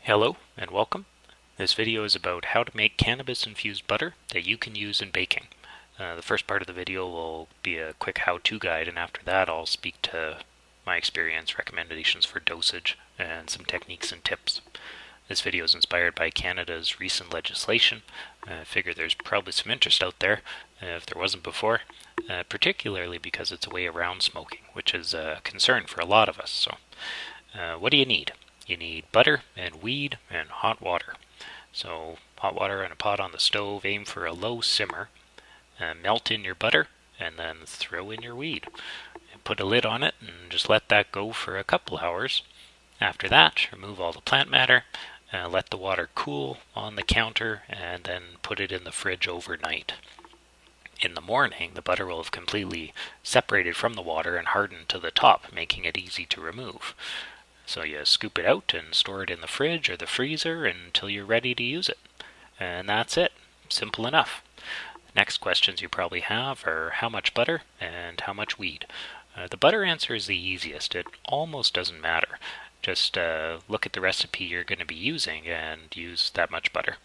Hello and welcome. This video is about how to make cannabis infused butter that you can use in baking. The first part of the video will be a quick how-to guide, and after that I'll speak to my experience, recommendations for dosage, and some techniques and tips. This video is inspired by Canada's recent legislation. I figure there's probably some interest out there, if there wasn't before, particularly because it's a way around smoking, which is a concern for a lot of us. So, what do you need? You need butter and weed and hot water. So hot water in a pot on the stove, aim for a low simmer, melt in your butter, and then throw in your weed. And put a lid on it and just let that go for a couple hours. After that, remove all the plant matter, let the water cool on the counter, and then put it in the fridge overnight. In the morning, the butter will have completely separated from the water and hardened to the top, making it easy to remove. So you scoop it out and store it in the fridge or the freezer until you're ready to use it. And that's it. Simple enough. Next questions you probably have are how much butter and how much weed. The butter answer is the easiest. It almost doesn't matter. Just look at the recipe you're going to be using and use that much butter.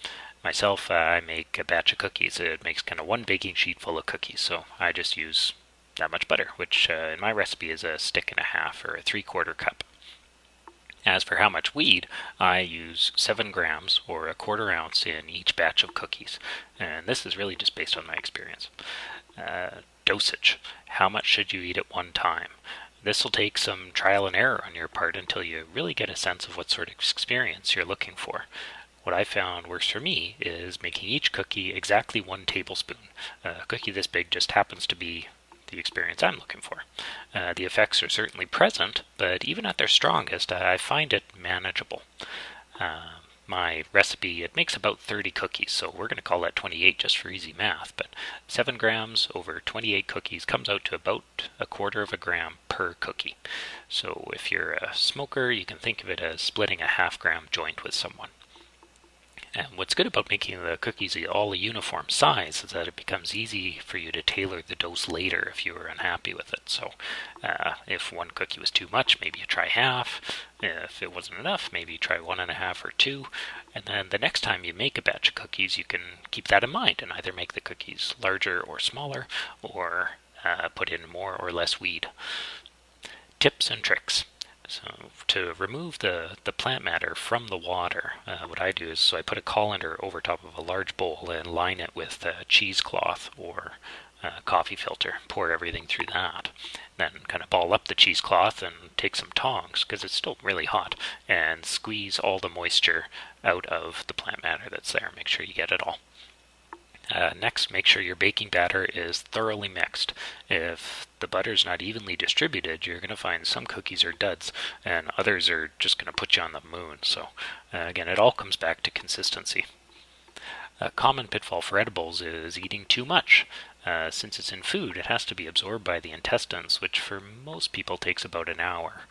Myself, I make a batch of cookies. It makes kind of one baking sheet full of cookies, so I just use that much butter, which in my recipe is a stick and a half or a 3/4 cup. As for how much weed, I use 7 grams or a 1/4 ounce in each batch of cookies, and this is really just based on my experience. Dosage. How much should you eat at one time? This will take some trial and error on your part until you really get a sense of what sort of experience you're looking for. What I found works for me is making each cookie exactly 1 tablespoon. A cookie this big just happens to be the experience I'm looking for. The effects are certainly present, but even at their strongest, I find it manageable. My recipe, it makes about 30 cookies, so we're going to call that 28 just for easy math, but 7 grams over 28 cookies comes out to about 1/4 gram per cookie. So if you're a smoker, you can think of it as splitting a 1/2 gram joint with someone. And what's good about making the cookies all a uniform size is that it becomes easy for you to tailor the dose later if you were unhappy with it. So if one cookie was too much, maybe you try half. If it wasn't enough, maybe you try 1.5 or 2. And then the next time you make a batch of cookies, you can keep that in mind and either make the cookies larger or smaller, or put in more or less weed. Tips and tricks. So to remove the plant matter from the water, what I do is I put a colander over top of a large bowl and line it with a cheesecloth or a coffee filter. Pour everything through that. Then kind of ball up the cheesecloth and take some tongs, because it's still really hot, and squeeze all the moisture out of the plant matter that's there. Make sure you get it all. Next, make sure your baking batter is thoroughly mixed. If the butter's not evenly distributed, you're going to find some cookies are duds, and others are just going to put you on the moon. So again, it all comes back to consistency. A common pitfall for edibles is eating too much. Since it's in food, it has to be absorbed by the intestines, which for most people takes about an hour.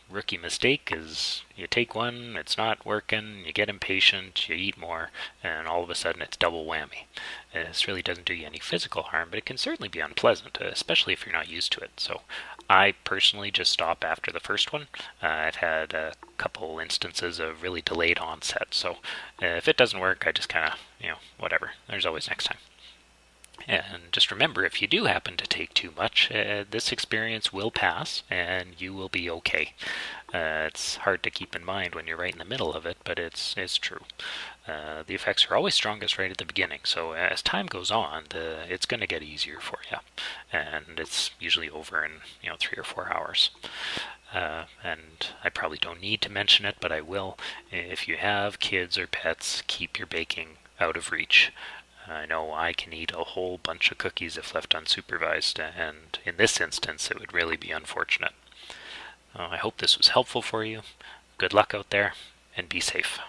Rookie mistake is you take one, it's not working, you get impatient, you eat more, and all of a sudden it's double whammy. This really doesn't do you any physical harm, but it can certainly be unpleasant, especially if you're not used to it. So I personally just stop after the first one. I've had a couple instances of really delayed onset, so if it doesn't work, I just kind of, whatever. There's always next time. And just remember, if you do happen to take too much, this experience will pass and you will be okay. It's hard to keep in mind when you're right in the middle of it, but it's true. The effects are always strongest right at the beginning, so as time goes on, it's going to get easier for you. And it's usually over in 3 or 4 hours. And I probably don't need to mention it, but I will. If you have kids or pets, keep your baking out of reach. I know I can eat a whole bunch of cookies if left unsupervised, and in this instance it would really be unfortunate. I hope this was helpful for you. Good luck out there, and be safe.